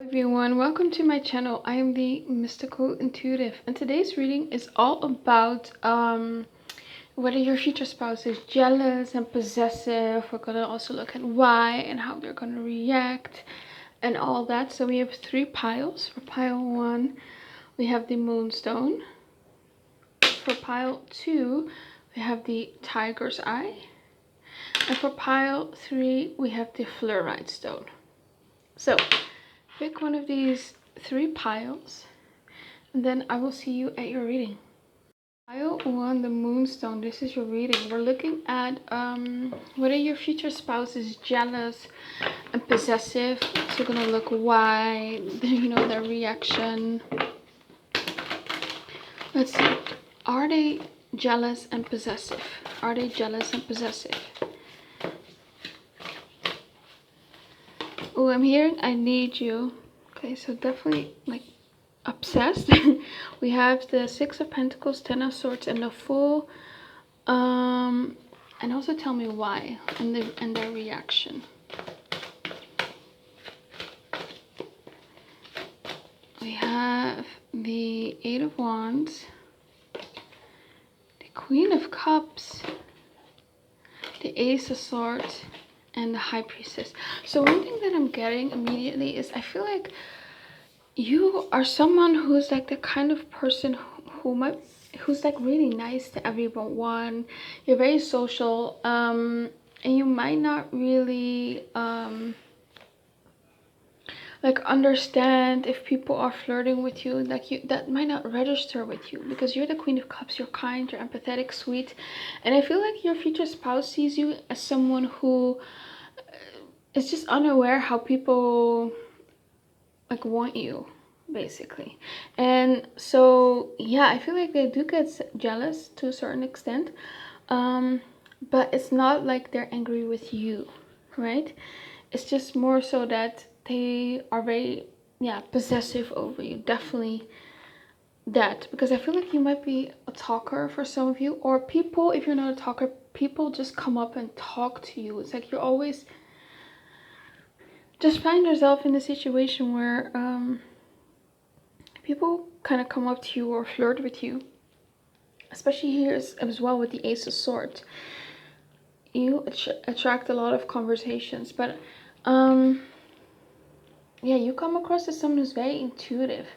Everyone, welcome to my channel. I am the Mystical Intuitive, and today's reading is all about whether your future spouse is jealous and possessive. We're gonna also look at why and how they're gonna react and all that. So we have three piles. For pile 1 we have the Moonstone. For pile 2 we have the Tiger's Eye, and for pile 3 we have the Fluorite stone. So pick one of these three piles, and then I will see you at your reading. Pile 1, the Moonstone. This is your reading. We're looking at whether your future spouse is jealous and possessive. So we're gonna look why, their reaction. Let's see. Are they jealous and possessive? Are they jealous and possessive? Oh, I'm hearing I need you. Okay, so definitely like obsessed. We have the Six of Pentacles, Ten of Swords, and the Fool. And also tell me why and their reaction. We have the Eight of Wands, the Queen of Cups, the Ace of Swords, and the High Priestess. So one thing that I'm getting immediately is I feel like you are someone who's like the kind of person who's like really nice to everyone. You're very social, and you might not really like understand if people are flirting with you. Like that might not register with you because you're the Queen of Cups. You're kind, you're empathetic, sweet, and I feel like your future spouse sees you as someone who is just unaware how people like want you, basically. And so yeah, I feel like they do get jealous to a certain extent, but it's not like they're angry with you, right? It's just more so that they are very possessive over you. Definitely that, because I feel like you might be a talker for some of you, or people, if you're not a talker, people just come up and talk to you. It's like you're always just find yourself in a situation where people kind of come up to you or flirt with you, especially here as well with the Ace of Swords. You attract a lot of conversations, but yeah, you come across as someone who's very intuitive.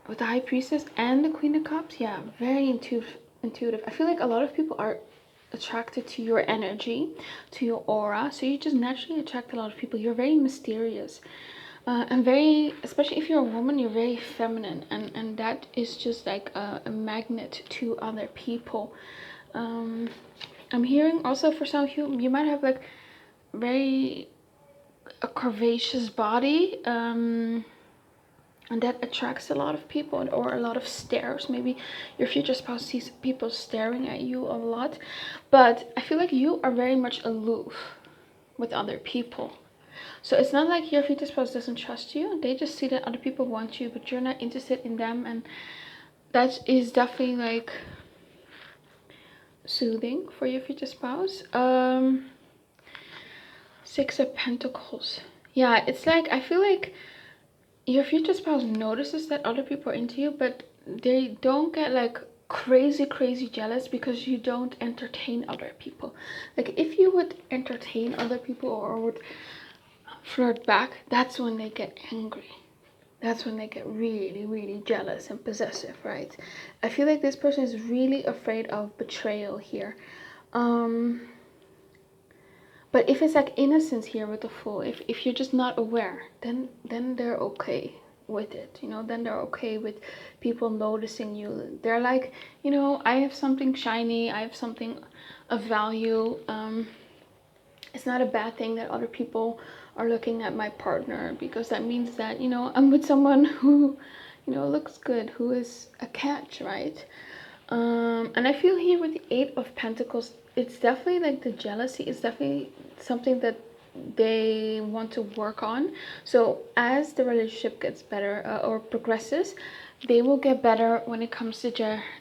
With the High Priestess and the Queen of Cups, yeah, very intuitive. I feel like a lot of people are attracted to your energy, to your aura, so you just naturally attract a lot of people. You're very mysterious, and very, especially if you're a woman, you're very feminine, and that is just like a magnet to other people. I'm hearing also for some of you, you might have like very a curvaceous body, and that attracts a lot of people, or a lot of stares. Maybe your future spouse sees people staring at you a lot, but I feel like you are very much aloof with other people. So it's not like your future spouse doesn't trust you. They just see that other people want you, but you're not interested in them, and that is definitely like soothing for your future spouse. Six of Pentacles. Yeah, it's like I feel like your future spouse notices that other people are into you, but they don't get like crazy jealous because you don't entertain other people. Like if you would entertain other people or would flirt back, that's when they get angry. That's when they get really jealous and possessive, right? I feel like this person is really afraid of betrayal here. But if it's like innocence here with the Fool, if you're just not aware, then they're okay with it, then they're okay with people noticing you. They're like, I have something shiny, I have something of value. It's not a bad thing that other people are looking at my partner, because that means that, I'm with someone who, looks good, who is a catch, right? And I feel here with the Eight of Pentacles, it's definitely like the jealousy is definitely something that they want to work on. So as the relationship gets better, or progresses, they will get better when it comes to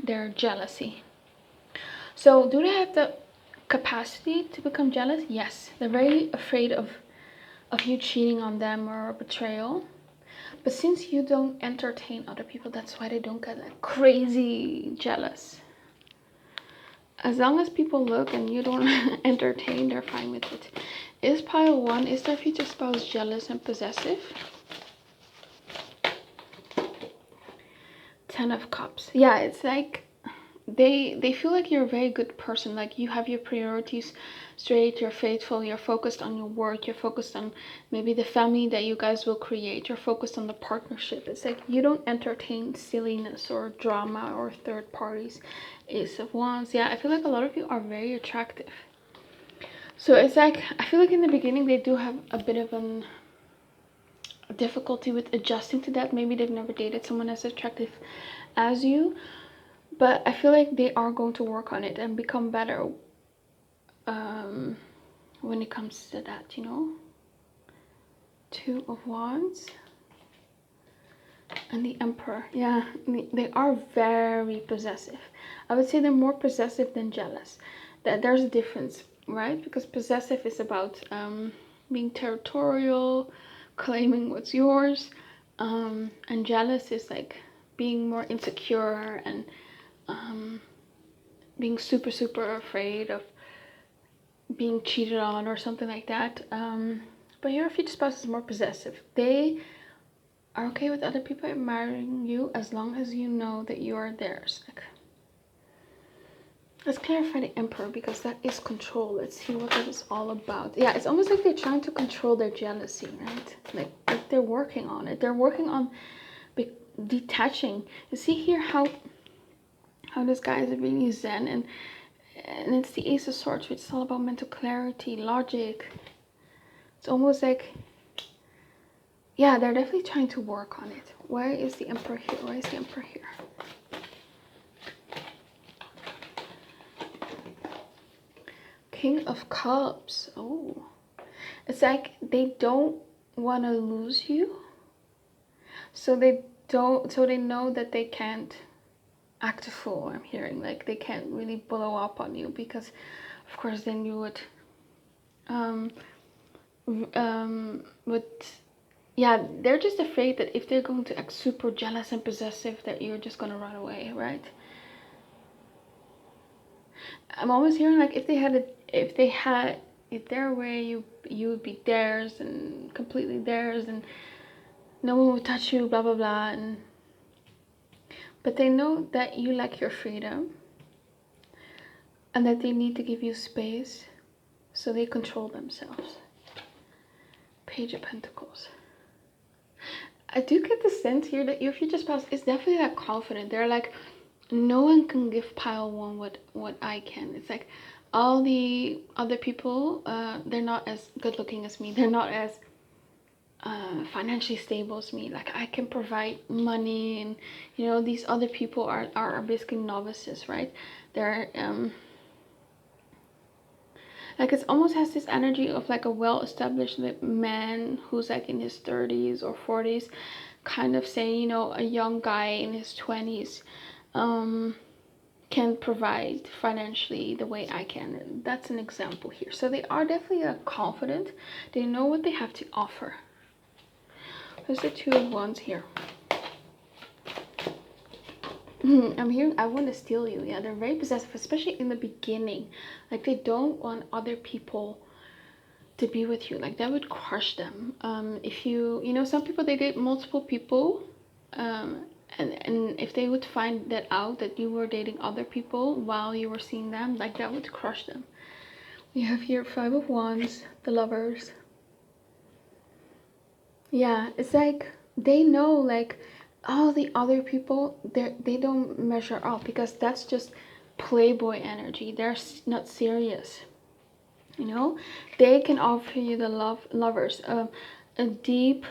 their jealousy. So do they have the capacity to become jealous? Yes, they're very afraid of of you cheating on them or betrayal. But since you don't entertain other people, that's why they don't get like crazy jealous. As long as people look and you don't entertain, they're fine with it. Is pile 1, is their future spouse jealous and possessive? 10 of Cups. Yeah, it's like they feel like you're a very good person. Like you have your priorities straight, you're faithful, you're focused on your work, you're focused on maybe the family that you guys will create, you're focused on the partnership. It's like you don't entertain silliness or drama or third parties. Ace of Wands. Yeah, I feel like a lot of you are very attractive. So it's like, I feel like in the beginning they do have a bit of a difficulty with adjusting to that. Maybe they've never dated someone as attractive as you, but I feel like they are going to work on it and become better when it comes to that, you know. 2 of Wands and the Emperor. Yeah, they are very possessive. I would say they're more possessive than jealous. That there's a difference, right? Because possessive is about being territorial, claiming what's yours, and jealous is like being more insecure and being super afraid of being cheated on or something like that. But your future spouse is more possessive. They are okay with other people admiring you as long as you know that you are theirs. Like, let's clarify the Emperor, because that is control. Let's see what that is all about. Yeah, it's almost like they're trying to control their jealousy, right? Like they're working on it. They're working on detaching. You see here how this guy is really zen, and it's the Ace of Swords, which is all about mental clarity, logic. It's almost like, yeah, they're definitely trying to work on it. Why is the Emperor here? Why is the Emperor here? King of Cups. Oh, it's like they don't want to lose you, so they know that they can't act a fool. I'm hearing like they can't really blow up on you, because of course then you would yeah, they're just afraid that if they're going to act super jealous and possessive, that you're just gonna run away, right? I'm always hearing like if they're away, you would be theirs and completely theirs, and no one would touch you, blah blah blah. But they know that you like your freedom and that they need to give you space, so they control themselves. Page of Pentacles. I do get the sense here that your future spouse is definitely like confident. They're like, no one can give pile 1 what I can. It's like all the other people, they're not as good looking as me. They're not as financially stable as me. Like I can provide money, and you know, these other people are basically novices, right? They're like, it almost has this energy of like a well-established man who's like in his 30s or 40s, kind of saying, you know, a young guy in his 20s can provide financially the way I can. And that's an example here. So they are definitely confident. They know what they have to offer. There's the 2 of Wands here. I'm hearing, I want to steal you. Yeah, they're very possessive, especially in the beginning. Like they don't want other people to be with you. Like that would crush them. If you know, some people, they date multiple people, and if they would find that out, that you were dating other people while you were seeing them, like that would crush them. We have here 5 of Wands, the Lovers. Yeah, it's like they know like all the other people, they don't measure up, because that's just playboy energy. They're not serious, you know. They can offer you the lovers, a deep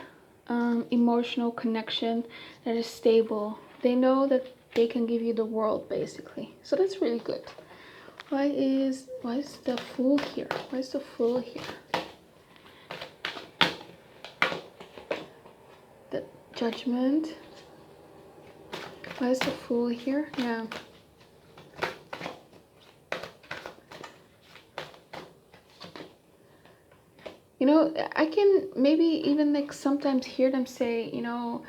emotional connection that is stable. They know that they can give you the world, basically. So that's really good. Why is the Fool here? Why is the Fool here? The Judgment. Why is the Fool here? Yeah. You know, I can maybe even like sometimes hear them say, you know,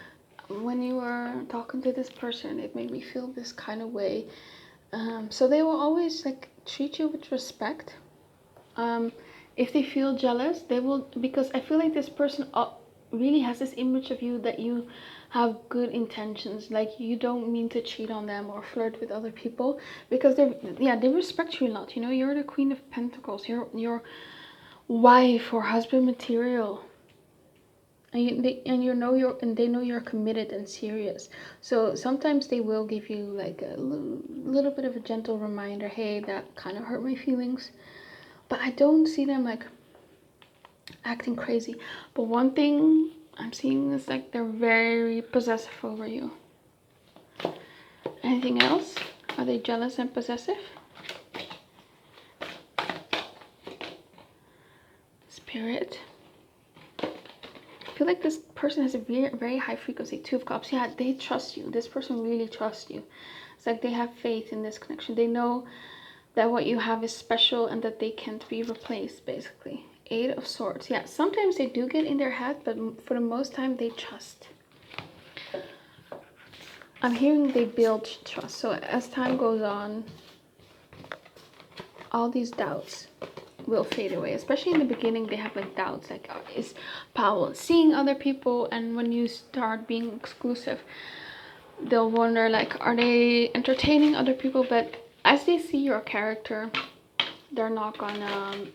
when you were talking to this person, it made me feel this kind of way. So they will always like treat you with respect. If they feel jealous, they will, because I feel like this person really has this image of you that you have good intentions, like you don't mean to cheat on them or flirt with other people, because they respect you a lot. You know, you're the Queen of Pentacles, you're wife or husband material, and they know you're committed and serious. So sometimes they will give you like a little bit of a gentle reminder, hey, that kind of hurt my feelings. But I don't see them like acting crazy. But one thing I'm seeing is like they're very possessive over you. Anything else? Are they jealous and possessive? Spirit. I feel like this person has a very, very high frequency. Two of Cups. Yeah, they trust you. This person really trusts you. It's like they have faith in this connection. They know that what you have is special and that they can't be replaced, basically. Eight of Swords. Yeah, sometimes they do get in their head, but for the most time they trust. I'm hearing they build trust. So as time goes on, all these doubts will fade away. Especially in the beginning, they have like doubts, like, is Powell seeing other people? And when you start being exclusive, they'll wonder, like, are they entertaining other people? But as they see your character, they're not gonna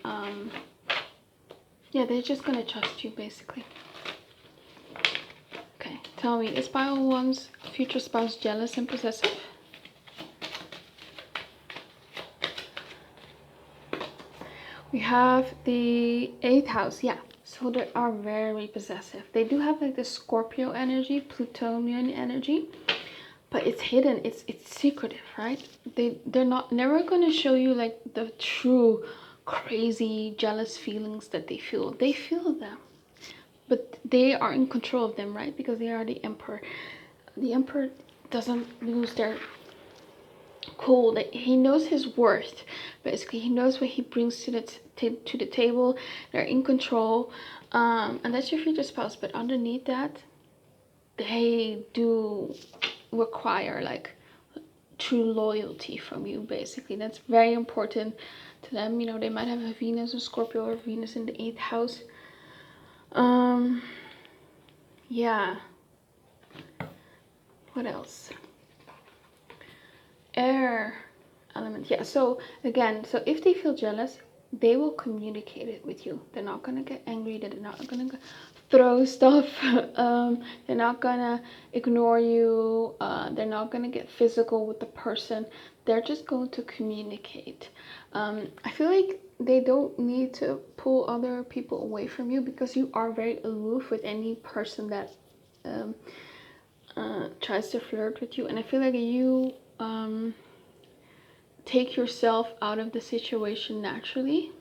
yeah, they're just gonna trust you, basically. Okay, tell me, is Pile One's future spouse jealous and possessive? We have the 8th house. Yeah, so they are very possessive. They do have like the Scorpio energy, Plutonian energy, but it's hidden. It's secretive, right? They're not never gonna show you like the true crazy jealous feelings that they feel. They feel them, but they are in control of them, right? Because they are the Emperor. The Emperor doesn't lose their cool, that he knows his worth. Basically, he knows what he brings to the table. They're in control, and that's your future spouse. But underneath that, they do require like true loyalty from you. Basically, that's very important to them. You know, they might have a Venus or Scorpio or Venus in the 8th house. Yeah, what else? Air element. Yeah, so again, so if they feel jealous, they will communicate it with you. They're not gonna get angry, they're not gonna throw stuff, they're not gonna ignore you, they're not gonna get physical with the person. They're just going to communicate. I feel like they don't need to pull other people away from you, because you are very aloof with any person that tries to flirt with you. And I feel like you take yourself out of the situation naturally.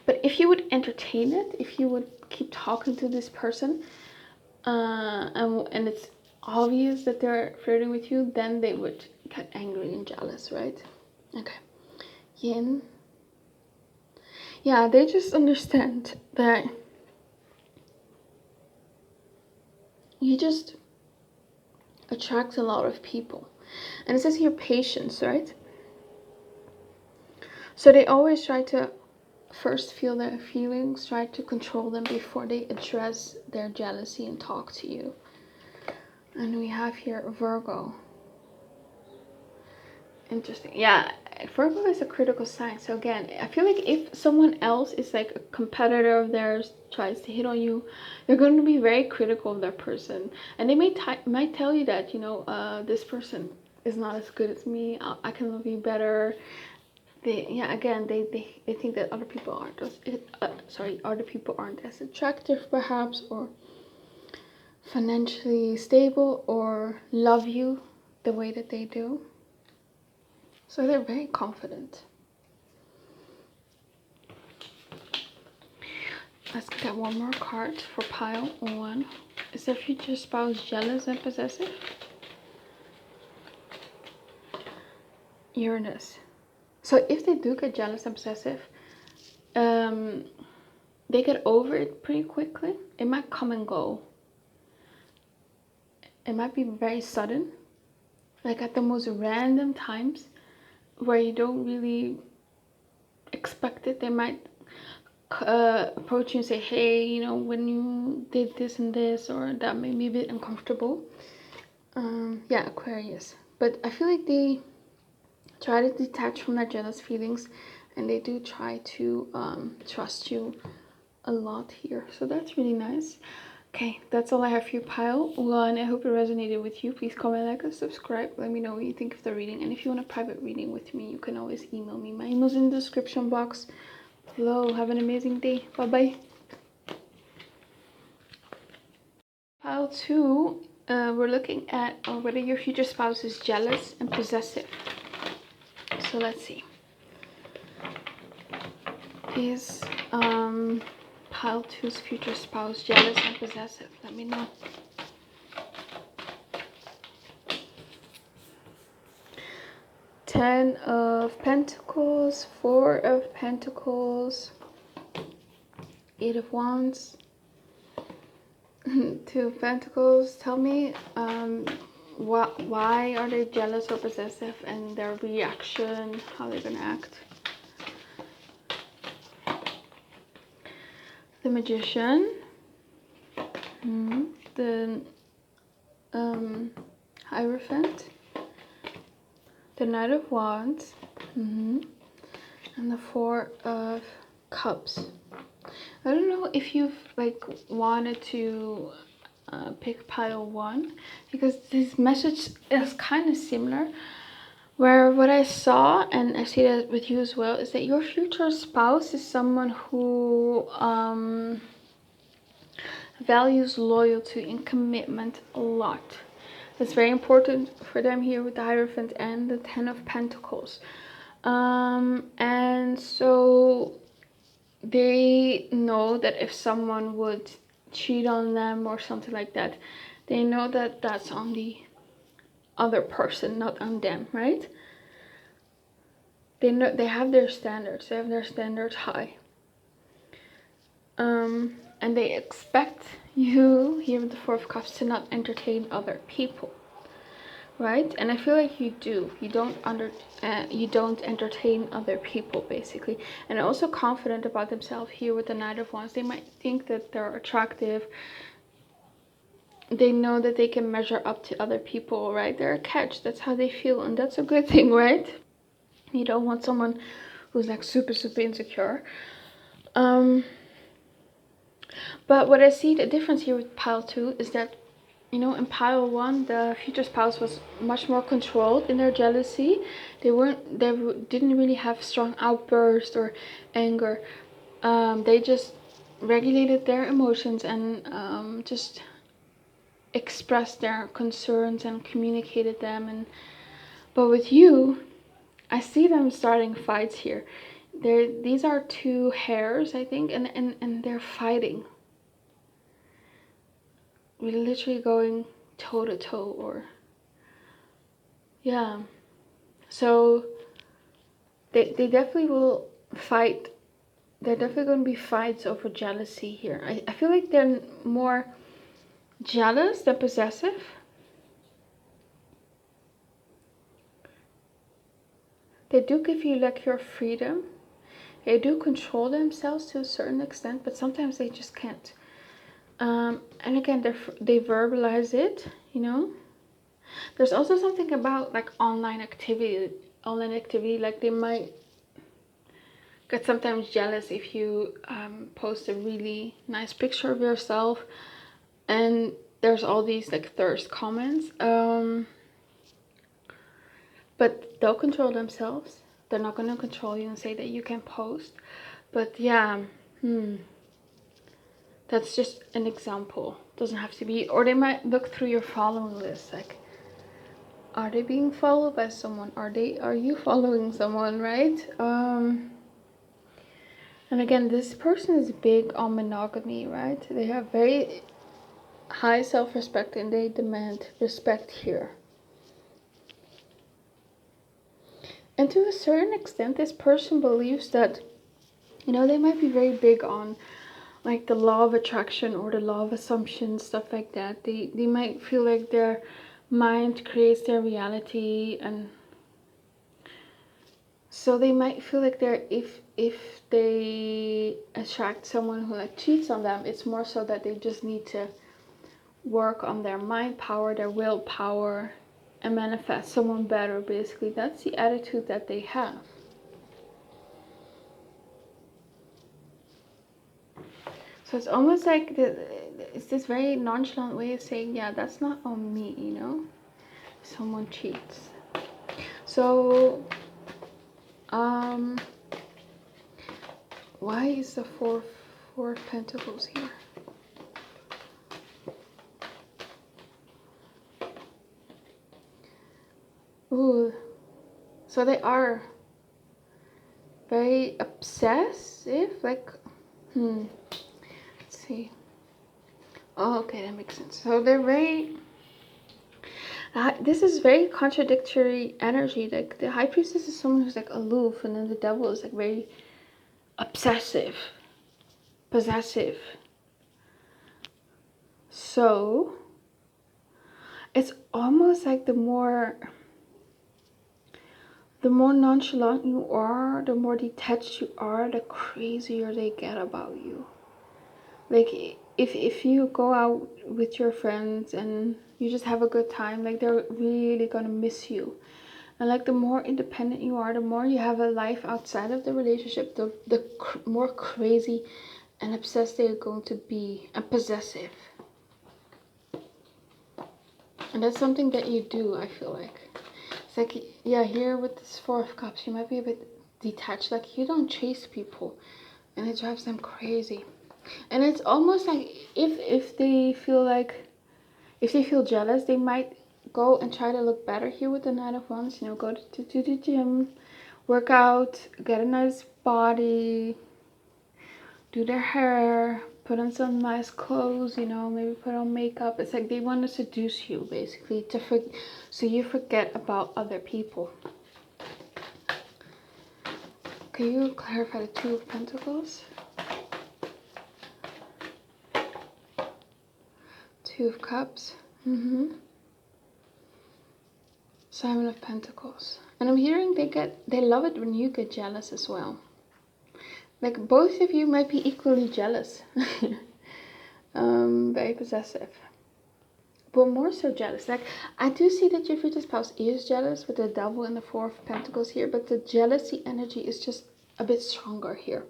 But if you would entertain it, if you would keep talking to this person, and it's obvious that they're flirting with you, then they would get angry and jealous, right? Okay. Yin. Yeah, they just understand that you just attract a lot of people. And it says here patience, right? So they always try to first feel their feelings, try to control them before they address their jealousy and talk to you. And we have here Virgo. Interesting. Yeah, Virgo is a critical sign. So again, I feel like if someone else is like a competitor of theirs, tries to hit on you, they're going to be very critical of that person. And they might tell you that, you know, this person is not as good as me. I can love you better. They think that other people aren't other people aren't as attractive, perhaps, or financially stable, or love you the way that they do. So they're very confident. Let's get one more card for pile 1. Is their future spouse jealous and possessive? Uranus. So if they do get jealous and possessive, they get over it pretty quickly. It might come and go. It might be very sudden, like at the most random times where you don't really expect it. They might approach you and say, hey, you know, when you did this and this, or that made me a bit uncomfortable. Yeah, Aquarius. But I feel like they try to detach from their jealous feelings, and they do try to trust you a lot here. So that's really nice. Okay, that's all I have for you, pile one. I hope it resonated with you. Please comment, like, and subscribe. Let me know what you think of the reading. And if you want a private reading with me, you can always email me. My email's in the description box below. Have an amazing day. Bye bye. Pile two, we're looking at whether your future spouse is jealous and possessive. So let's see. Is pile two's future spouse jealous and possessive? Let me know. Ten of Pentacles, Four of Pentacles, Eight of Wands, Two of Pentacles. Tell me why are they jealous or possessive, and their reaction, how they're gonna act. The Magician, the Hierophant, the Knight of Wands, and the Four of Cups. I don't know if you've like wanted to pick pile one, because this message is kind of similar, where what I saw, and I see that with you as well, is that your future spouse is someone who values loyalty and commitment a lot. That's very important for them here with the Hierophant and the Ten of Pentacles. And so they know that if someone would cheat on them or something like that, they know that that's on the other person, not on them, right? They know they have their standards. They have their standards high. And they expect you here with the Four of Cups to not entertain other people, right? And I feel like you do. You don't entertain other people, basically. And also confident about themselves here with the Knight of Wands. They might think that they're attractive. They know that they can measure up to other people, right? They're a catch. That's how they feel, and that's a good thing, right? You don't want someone who's like super insecure. But what I see the difference here with pile two is that, you know, in pile one, the future spouse was much more controlled in their jealousy. They didn't really have strong outbursts or anger. They just regulated their emotions and just expressed their concerns and communicated them. But with you, I see them starting fights here. These are two hares, I think, and they're fighting. We're literally going toe to toe, or yeah. So they definitely will fight. There definitely going to be fights over jealousy here. I feel like they're more jealous than possessive. They do give you like your freedom. They do control themselves to a certain extent, but sometimes they just can't. And again, they verbalize it, you know. There's also something about like online activity, like they might get sometimes jealous if you post a really nice picture of yourself and there's all these like thirst comments. But they'll control themselves. They're not going to control you and say that you can post. But yeah, that's just an example. Doesn't have to be. Or they might look through your following list, like, are they being followed by someone? Are you following someone, right? And again, this person is big on monogamy, right? They have very high self-respect and they demand respect here. And to a certain extent, this person believes that, you know, they might be very big on like the law of attraction or the law of assumption, stuff like that. They might feel like their mind creates their reality, and so they might feel like they're, if they attract someone who like cheats on them, it's more so that they just need to work on their mind power, their willpower, and manifest someone better. Basically, that's the attitude that they have. So it's almost like it's this very nonchalant way of saying, yeah, that's not on me, you know, someone cheats. So why is the four of Pentacles here? Ooh, so they are very obsessive, like, let's see. Oh, okay, that makes sense. So they're very, this is very contradictory energy. Like the High Priestess is someone who's like aloof, and then the Devil is like very obsessive, possessive. So it's almost like the more nonchalant you are, the more detached you are, the crazier they get about you. Like if you go out with your friends and you just have a good time, like they're really gonna miss you. And like the more independent you are, the more you have a life outside of the relationship, the more crazy and obsessed they're going to be, and possessive. And that's something that you do, I feel like. It's like, yeah, here with this Four of Cups, you might be a bit detached. Like, you don't chase people, and it drives them crazy. And it's almost like if they feel like, if they feel jealous, they might go and try to look better here with the Knight of Wands. You know, go to the gym, work out, get a nice body, do their hair, put on some nice clothes, you know, maybe put on makeup. It's like they want to seduce you, basically, so you forget about other people. Can you clarify the Two of Pentacles? Two of Cups. Seven of Pentacles. And I'm hearing they love it when you get jealous as well. Like both of you might be equally jealous. Very possessive. But more so jealous. Like I do see that your future spouse is jealous with the Devil and the Four of Pentacles here, but the jealousy energy is just a bit stronger here.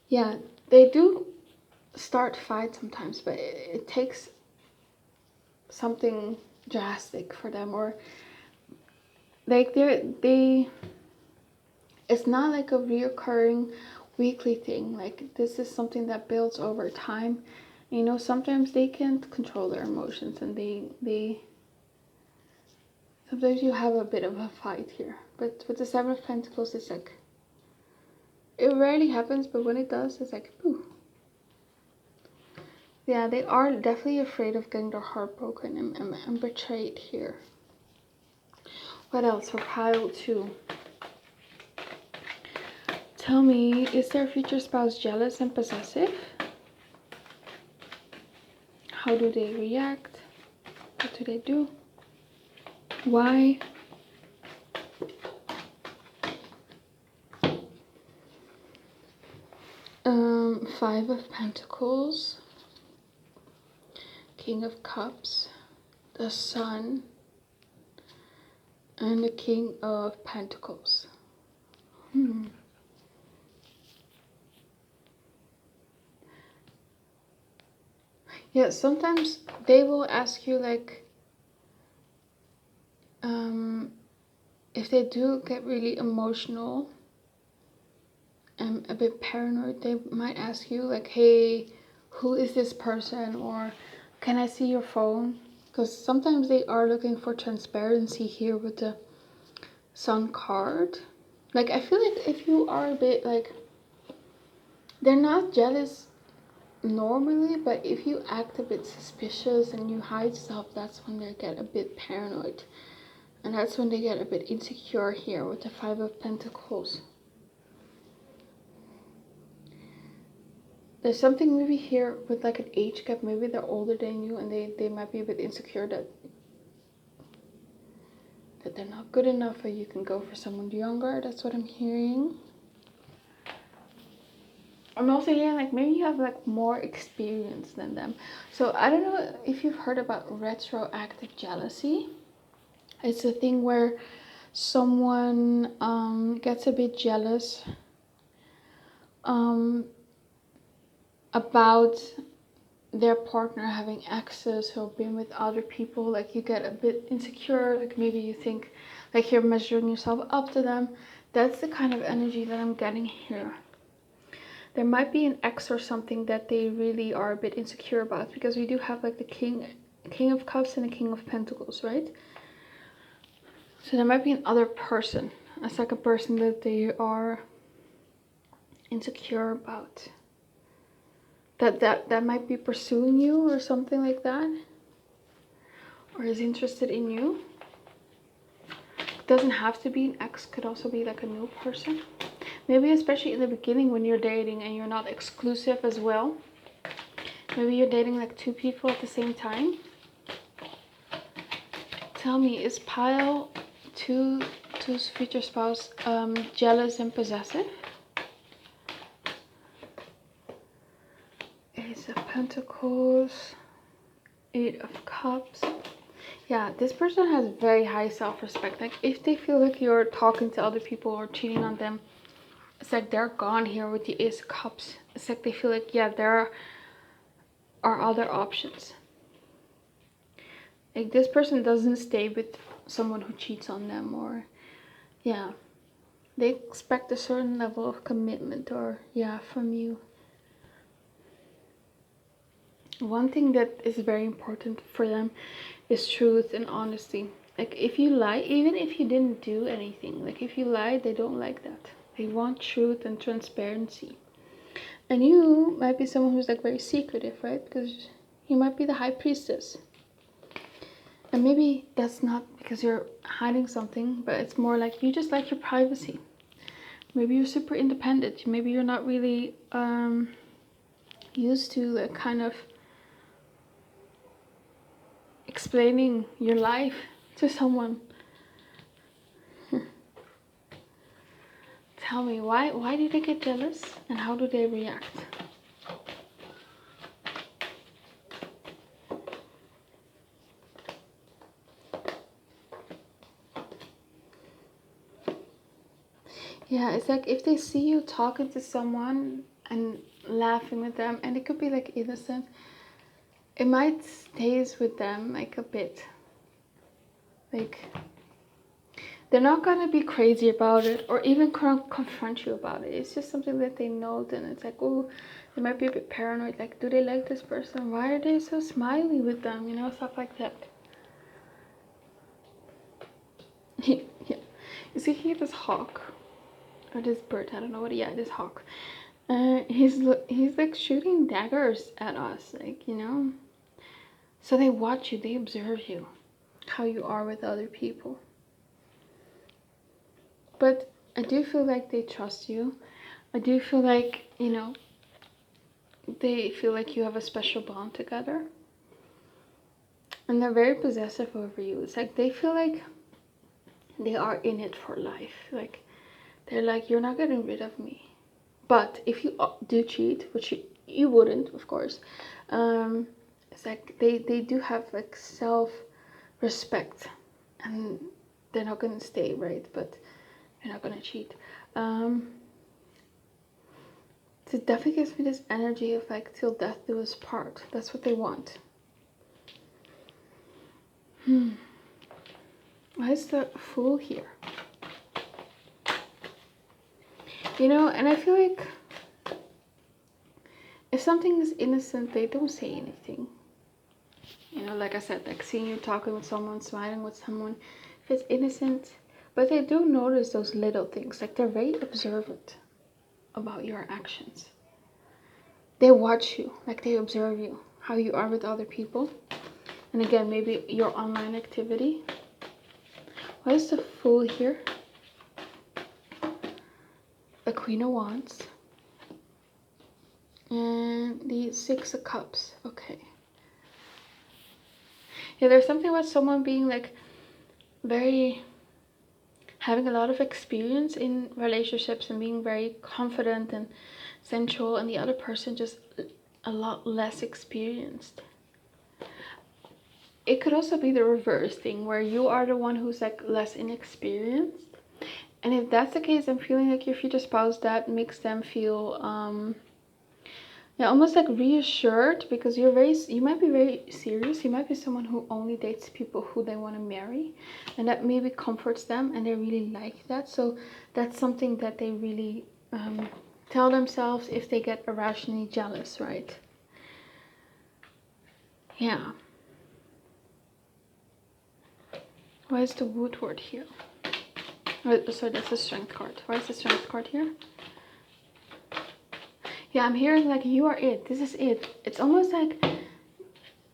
Yeah, they do start fights sometimes, but it takes something drastic for them, or like it's not like a reoccurring weekly thing. Like this is something that builds over time. You know, sometimes they can't control their emotions, and they sometimes you have a bit of a fight here. But with the Seven of Pentacles, it's like it rarely happens, but when it does, it's like poof. Yeah, they are definitely afraid of getting their heart broken and betrayed here. What else for pile 2? Tell me, is their future spouse jealous and possessive? How do they react? What do they do? Why? Five of Pentacles, King of Cups, the Sun, and the King of Pentacles. Yeah, sometimes they will ask you like, if they do get really emotional and a bit paranoid, they might ask you like, hey, who is this person, or can I see your phone? Because sometimes they are looking for transparency here with the Sun card. Like I feel like if you are a bit like, they're not jealous normally, but if you act a bit suspicious and you hide stuff, that's when they get a bit paranoid And that's when they get a bit insecure here with the Five of Pentacles. There's something maybe here with like an age gap. Maybe they're older than you and they might be a bit insecure that they're not good enough or you can go for someone younger. That's what I'm hearing. I'm also hearing like maybe you have like more experience than them. So I don't know if you've heard about retroactive jealousy. It's a thing where someone gets a bit jealous about their partner having access or being with other people. Like you get a bit insecure, like maybe you think like you're measuring yourself up to them. That's the kind of energy that I'm getting here. There might be an ex or something that they really are a bit insecure about, because we do have like the King of Cups and the King of Pentacles, right? So there might be another person. It's like a person that they are insecure about. That might be pursuing you or something like that. Or is interested in you. It doesn't have to be an ex, could also be like a new person. Maybe especially in the beginning when you're dating and you're not exclusive as well. Maybe you're dating like two people at the same time. Tell me, is pile two's future spouse jealous and possessive? Ace of Pentacles, Eight of Cups. Yeah, this person has very high self-respect. Like if they feel like you're talking to other people or cheating on them, it's like they're gone here with the Ace of Cups. It's like they feel like, yeah, there are other options. Like this person doesn't stay with someone who cheats on them, or yeah, they expect a certain level of commitment, or yeah, from you. One thing that is very important for them is truth and honesty. Like if you lie, even if you didn't do anything, like if you lie, they don't like that. They want truth and transparency. And you might be someone who's like very secretive, right? Because you might be the High Priestess. And maybe that's not because you're hiding something, but it's more like you just like your privacy. Maybe you're super independent. Maybe you're not really used to the kind of explaining your life to someone. Tell me, why do they get jealous and how do they react? Yeah, it's like if they see you talking to someone and laughing with them, and it could be like innocent, it might stays with them like a bit. Like they're not gonna be crazy about it or even confront you about it. It's just something that they know, and it's like, oh, they might be a bit paranoid. Like, do they like this person? Why are they so smiley with them? You know, stuff like that. Yeah, you see here this hawk or this bird. I don't know what. Yeah, this hawk. He's like shooting daggers at us, like, you know. So they watch you. They observe you, how you are with other people. But I do feel like they trust you. I do feel like, you know, they feel like you have a special bond together. And they're very possessive over you. It's like they feel like they are in it for life. Like, they're like, you're not getting rid of me. But if you do cheat, which you wouldn't, of course, it's like they do have like self-respect. And they're not going to stay, right? But you're not going to cheat. So it definitely gives me this energy of like, till death do us part. That's what they want. Why is the Fool here? You know, and I feel like if something is innocent, they don't say anything. You know, like I said, like seeing you talking with someone, smiling with someone, if it's innocent. But they do notice those little things. Like they're very observant about your actions. They watch you, like they observe you, how you are with other people. And again, maybe your online activity. What is the Fool here? The Queen of Wands. And the Six of Cups. Okay. Yeah, there's something about someone being like very, having a lot of experience in relationships and being very confident and sensual, and the other person just a lot less experienced. It could also be the reverse thing, where you are the one who's like less inexperienced. And if that's the case, I'm feeling like your future spouse, that makes them feel yeah, almost like reassured, because you might be very serious. You might be someone who only dates people who they want to marry, and that maybe comforts them, and they really like that. So that's something that they really tell themselves if they get irrationally jealous, right? Yeah. Why is the Woodward here? Oh, sorry, that's the Strength card. Why is the Strength card here? Yeah, I'm hearing like you are it. This is it. It's almost like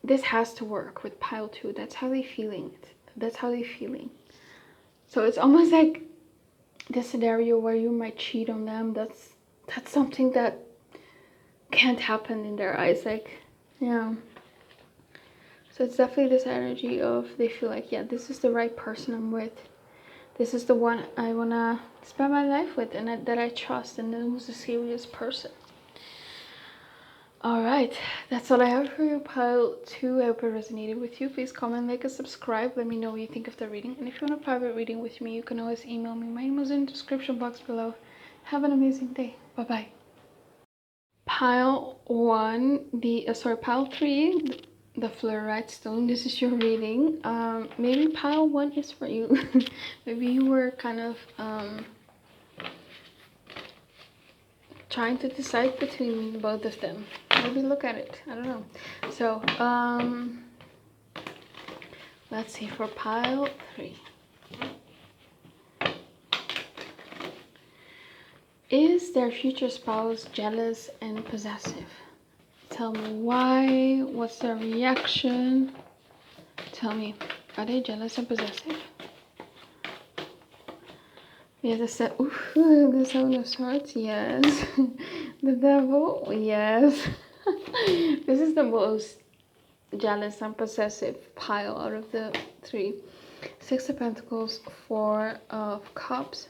this has to work with pile 2. That's how they feeling it. That's how they feeling. So it's almost like this scenario where you might cheat on them. That's something that can't happen in their eyes. Like, yeah. So it's definitely this energy of they feel like, yeah, this is the right person I'm with. This is the one I want to spend my life with, and that I trust, and who's a serious person. Alright, that's all I have for you, pile 2. I hope it resonated with you. Please comment, like, and subscribe. Let me know what you think of the reading. And if you want a private reading with me, you can always email me. My email is in the description box below. Have an amazing day. Bye-bye. Pile 1, pile 3, the Fluorite stone. This is your reading. Maybe pile 1 is for you. Maybe you were kind of trying to decide between both of them. Maybe look at it. I don't know. So let's see for pile 3. Is their future spouse jealous and possessive? Tell me why. What's their reaction? Tell me, are they jealous and possessive? Yeah, the Seven of Swords, yes. The Devil, yes. This is the most jealous and possessive pile out of the 3. 6 of Pentacles, 4 of Cups.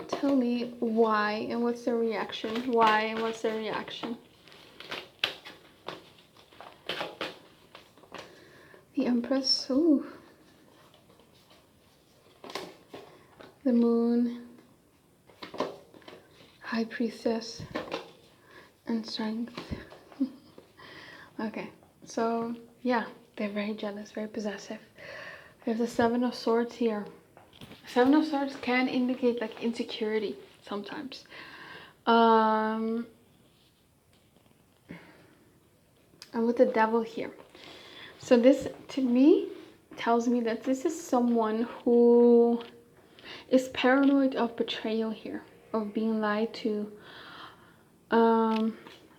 Tell me why and what's their reaction. Why and what's their reaction? The Empress, ooh. The Moon, High Priestess, and Strength. Okay, so yeah, they're very jealous, very possessive. We have the 7 of Swords here. 7 of Swords can indicate like insecurity sometimes. And with the Devil here. So this, to me, tells me that this is someone who is paranoid of betrayal here, of being lied to,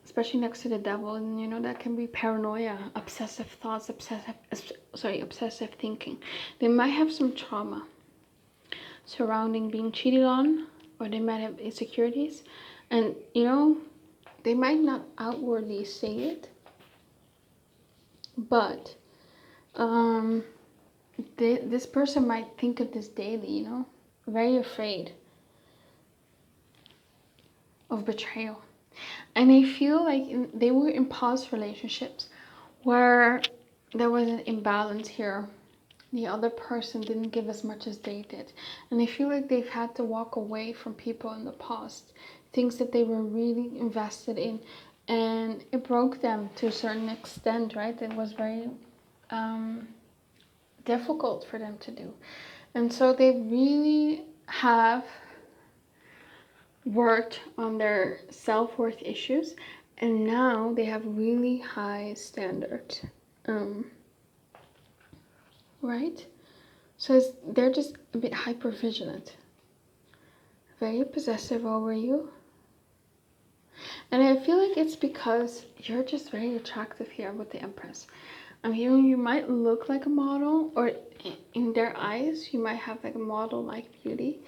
especially next to the Devil. And you know, that can be paranoia, obsessive thoughts, obsessive thinking. They might have some trauma surrounding being cheated on, or they might have insecurities, and you know, they might not outwardly say it, but this person might think of this daily, you know, very afraid of betrayal. And I feel like they were in past relationships where there was an imbalance here. The other person didn't give as much as they did. And I feel like they've had to walk away from people in the past, things that they were really invested in. And it broke them to a certain extent, right? It was very difficult for them to do. And so they really have worked on their self-worth issues, and now they have really high standards, right? So they're just a bit hyper vigilant, very possessive over you. And I feel like it's because you're just very attractive here with the Empress. I'm hearing you might look like a model, or in their eyes, you might have like a model-like beauty.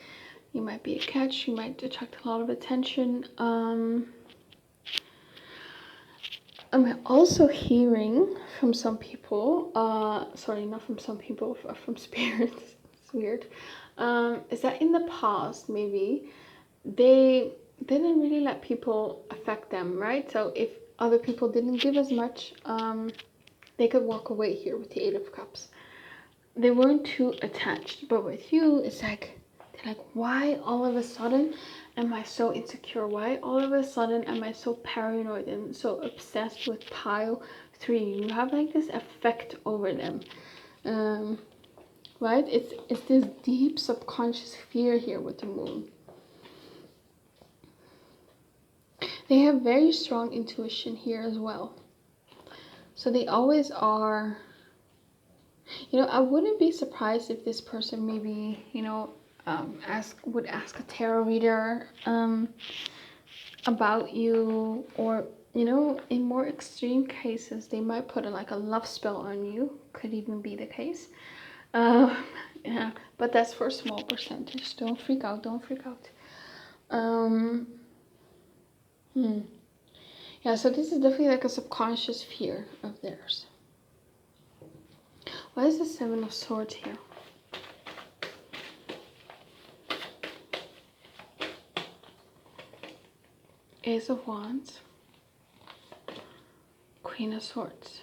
You might be a catch. You might attract a lot of attention. I'm also hearing from some people, sorry, not from some people, from spirits, it's weird, is that in the past, maybe, they didn't really let people affect them, right? So if other people didn't give as much, they could walk away here with the Eight of Cups. They weren't too attached, but with you, it's like, they're like, why all of a sudden am I so insecure? Why all of a sudden am I so paranoid and so obsessed with pile 3? You have like this effect over them, right? It's this deep subconscious fear here with the moon. They have very strong intuition here as well. So they always are, you know, I wouldn't be surprised if this person maybe, you know, would ask a tarot reader about you, or, you know, in more extreme cases, they might put like a love spell on you. Could even be the case. Yeah, but that's for a small percentage. Don't freak out. Don't freak out. Yeah, so this is definitely like a subconscious fear of theirs. Why is the Seven of Swords here? Ace of Wands. Queen of Swords.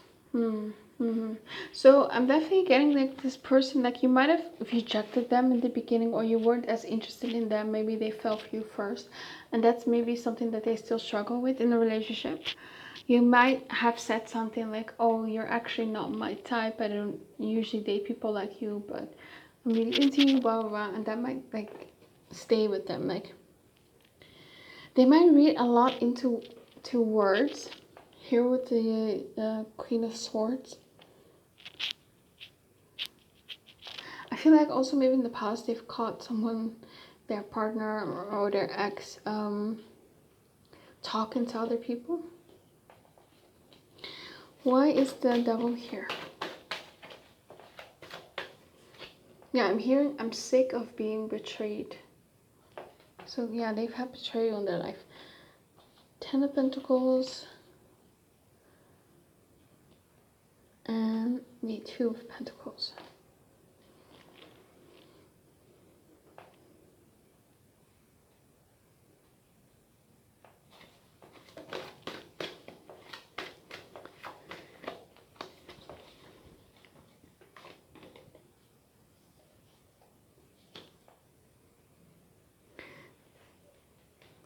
So I'm definitely getting like this person, like you might have rejected them in the beginning, or you weren't as interested in them. Maybe they fell for you first, and that's maybe something that they still struggle with in a relationship. You might have said something like, oh, you're actually not my type, I don't usually date people like you, but I'm really into you, blah blah blah, and that might like stay with them. Like they might read a lot into words here with the Queen of Swords. I feel like also maybe in the past they've caught someone, their partner or their ex, talking to other people. Why is the Devil here? Yeah, I'm hearing I'm sick of being betrayed. So yeah, they've had betrayal in their life. 10 of Pentacles and the 2 of Pentacles.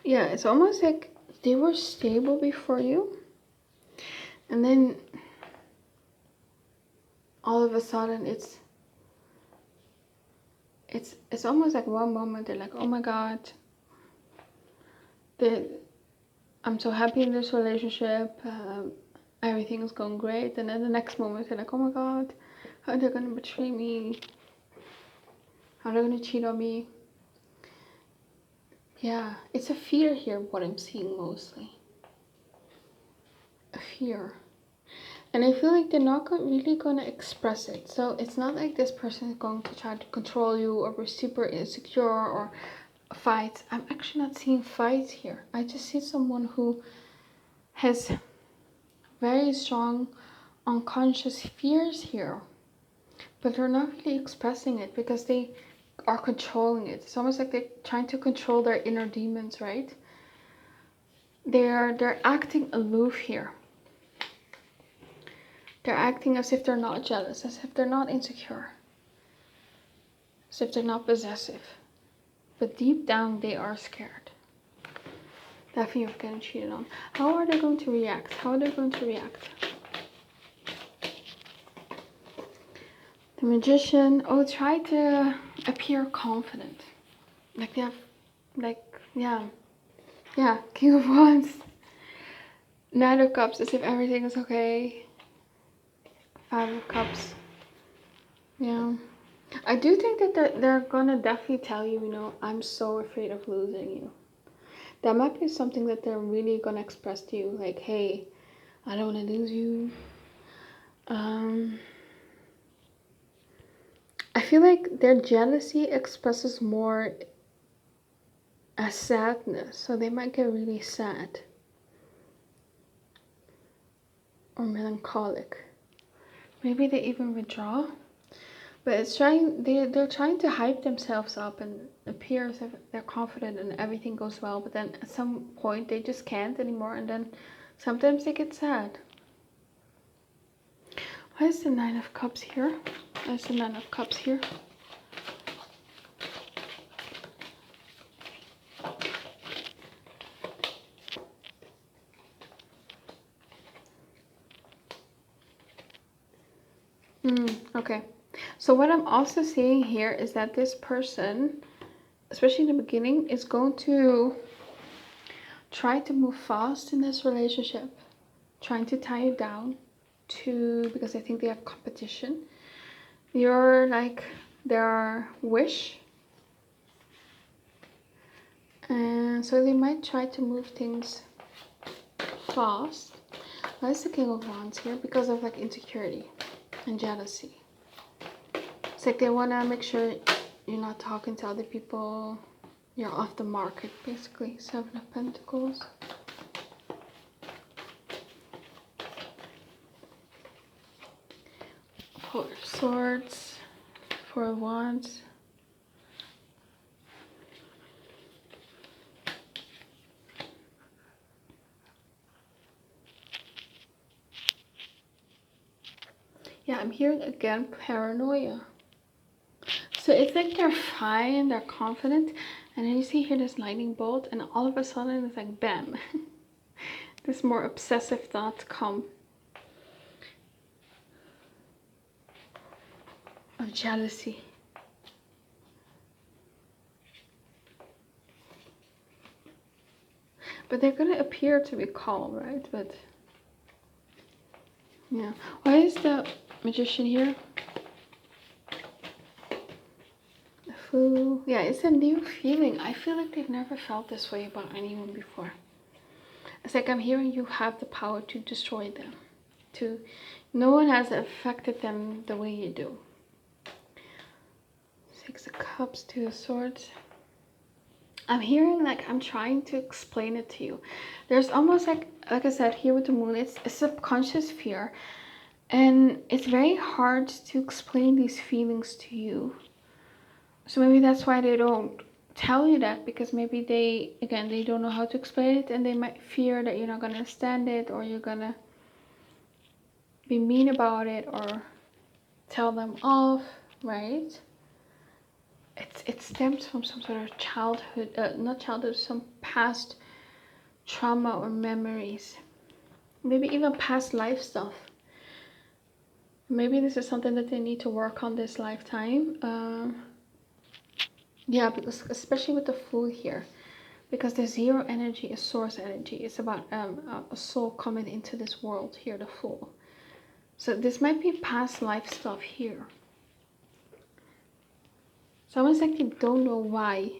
Yeah, it's almost like they were stable before you, and then all of a sudden it's almost like one moment they're like, oh my god, I'm so happy in this relationship, everything is going great, and then the next moment they're like, oh my god, how they're gonna betray me, how they're gonna cheat on me. Yeah, it's a fear here, what I'm seeing mostly. A fear. And I feel like they're not really going to express it. So it's not like this person is going to try to control you or be super insecure or fight. I'm actually not seeing fights here. I just see someone who has very strong unconscious fears here. But they're not really expressing it because they are controlling it. It's almost like they're trying to control their inner demons, right? They're acting aloof here. They're acting as if they're not jealous, as if they're not insecure, as if they're not possessive. But deep down, they are scared. Definitely of getting cheated on. How are they going to react? How are they going to react? The Magician. Oh, try to appear confident. Like they have, like, yeah. Yeah, King of Wands. Knight of Cups, as if everything is okay. 5 of Cups. Yeah. I do think that they're gonna definitely tell you, you know, I'm so afraid of losing you. That might be something that they're really gonna express to you, like, hey, I don't want to lose you. I feel like their jealousy expresses more as sadness, so they might get really sad or melancholic. Maybe they even withdraw, but it's trying. They're trying to hype themselves up and appear as if they're confident and everything goes well. But then at some point they just can't anymore, and then sometimes they get sad. Why is the Nine of Cups here? There's the Nine of Cups here. Okay. So what I'm also seeing here is that this person, especially in the beginning, is going to try to move fast in this relationship, trying to tie you down because I think they have competition. You're like their wish. And so they might try to move things fast. Why is the King of Wands here? Because of like insecurity and jealousy. It's like they want to make sure you're not talking to other people. You're off the market, basically. Seven of Pentacles. Four of Swords. Four of Wands. Yeah, I'm hearing again paranoia. So it's like they're fine, they're confident, and then you see here this lightning bolt, and all of a sudden it's like bam. This more obsessive thoughts come of jealousy. But they're gonna appear to be calm, right? But yeah. Why is the Magician here? The Fool. Yeah, it's a new feeling. I feel like they've never felt this way about anyone before. It's like I'm hearing you have the power to destroy them. No one has affected them the way you do. Six of Cups, Two of Swords. I'm hearing like I'm trying to explain it to you. There's almost like I said here with the Moon, it's a subconscious fear. And it's very hard to explain these feelings to you. So maybe that's why they don't tell you that, because maybe they don't know how to explain it, and they might fear that you're not going to understand it, or you're going to be mean about it or tell them off, right? It stems from some sort of childhood, not childhood, some past trauma or memories. Maybe even past life stuff. Maybe this is something that they need to work on this lifetime. Yeah, because especially with the Fool here, because the zero energy is source energy. It's about a soul coming into this world here, the Fool. So this might be past life stuff here. It's almost like you don't know why.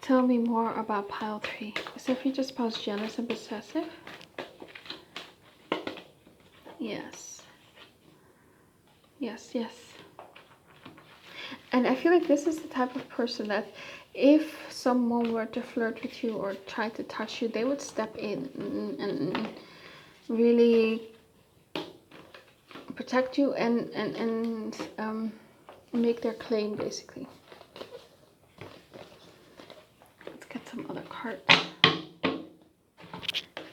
Tell me more about pile 3. Is the future spouse jealous and possessive? Yes. Yes, yes. And I feel like this is the type of person that if someone were to flirt with you or try to touch you, they would step in and really protect you and make their claim, basically. Let's get some other cards.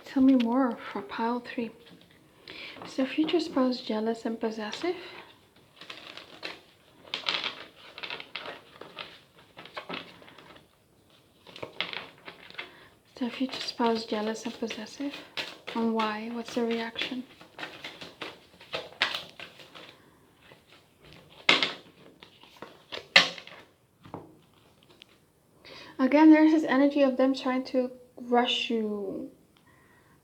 Tell me more for pile 3. Is the future spouse jealous and possessive? Is the future spouse jealous and possessive? And why? What's the reaction? Again, there's this energy of them trying to rush you,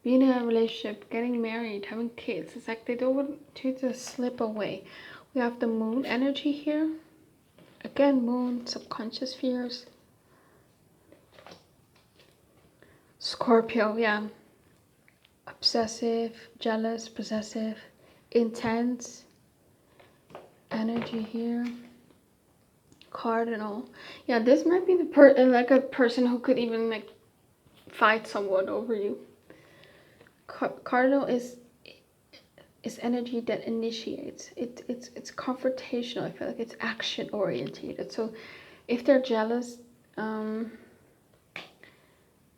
being in a relationship, getting married, having kids. It's like they don't want you to slip away. We have the Moon energy here. Again, Moon, subconscious fears. Scorpio, yeah. Obsessive, jealous, possessive. intense energy here. Cardinal. Yeah, this might be the like a person who could even like fight someone over you. Cardinal is energy that initiates. It's confrontational. I feel like it's action oriented. So if they're jealous,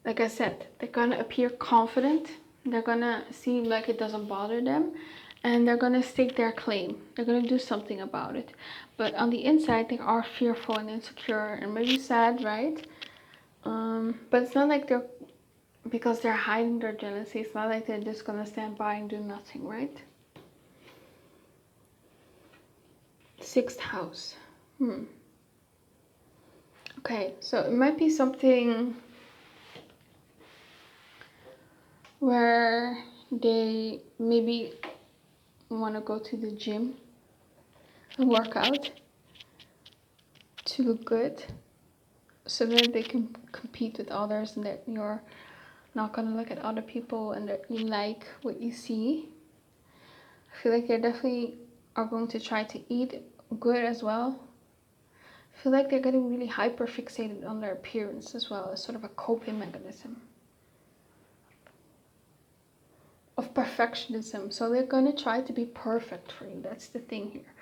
like I said, they're gonna appear confident. They're gonna seem like it doesn't bother them, and they're gonna stake their claim. They're gonna do something about it. But on the inside, they are fearful and insecure and maybe sad, right? But it's not like they're, because they're hiding their jealousy, it's not like they're just gonna stand by and do nothing, right? Sixth house. Okay, so it might be something where they maybe want to go to the gym and work out to look good so that they can compete with others, and that you're not going to look at other people and that you like what you see. I feel like they definitely are going to try to eat good as well. I feel like they're getting really hyper fixated on their appearance as well, as sort of a coping mechanism of perfectionism. So they're going to try to be perfect for you. That's the thing here.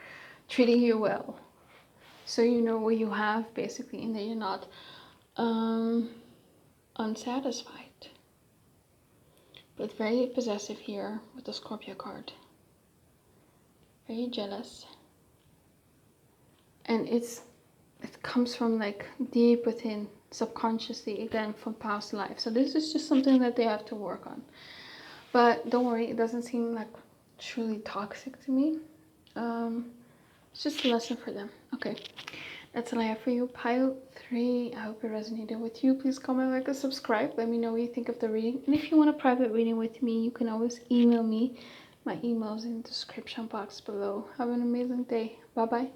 Treating you well, so you know what you have basically, and that you're not unsatisfied. But very possessive here with the Scorpio card. Very jealous. And it comes from like deep within, subconsciously, again from past life. So this is just something that they have to work on. But don't worry, it doesn't seem like truly toxic to me. It's just a lesson for them. Okay, that's all I have for you. Pile 3. I hope it resonated with you. Please comment, like, and subscribe. Let me know what you think of the reading. And if you want a private reading with me, you can always email me. My email is in the description box below. Have an amazing day. Bye bye.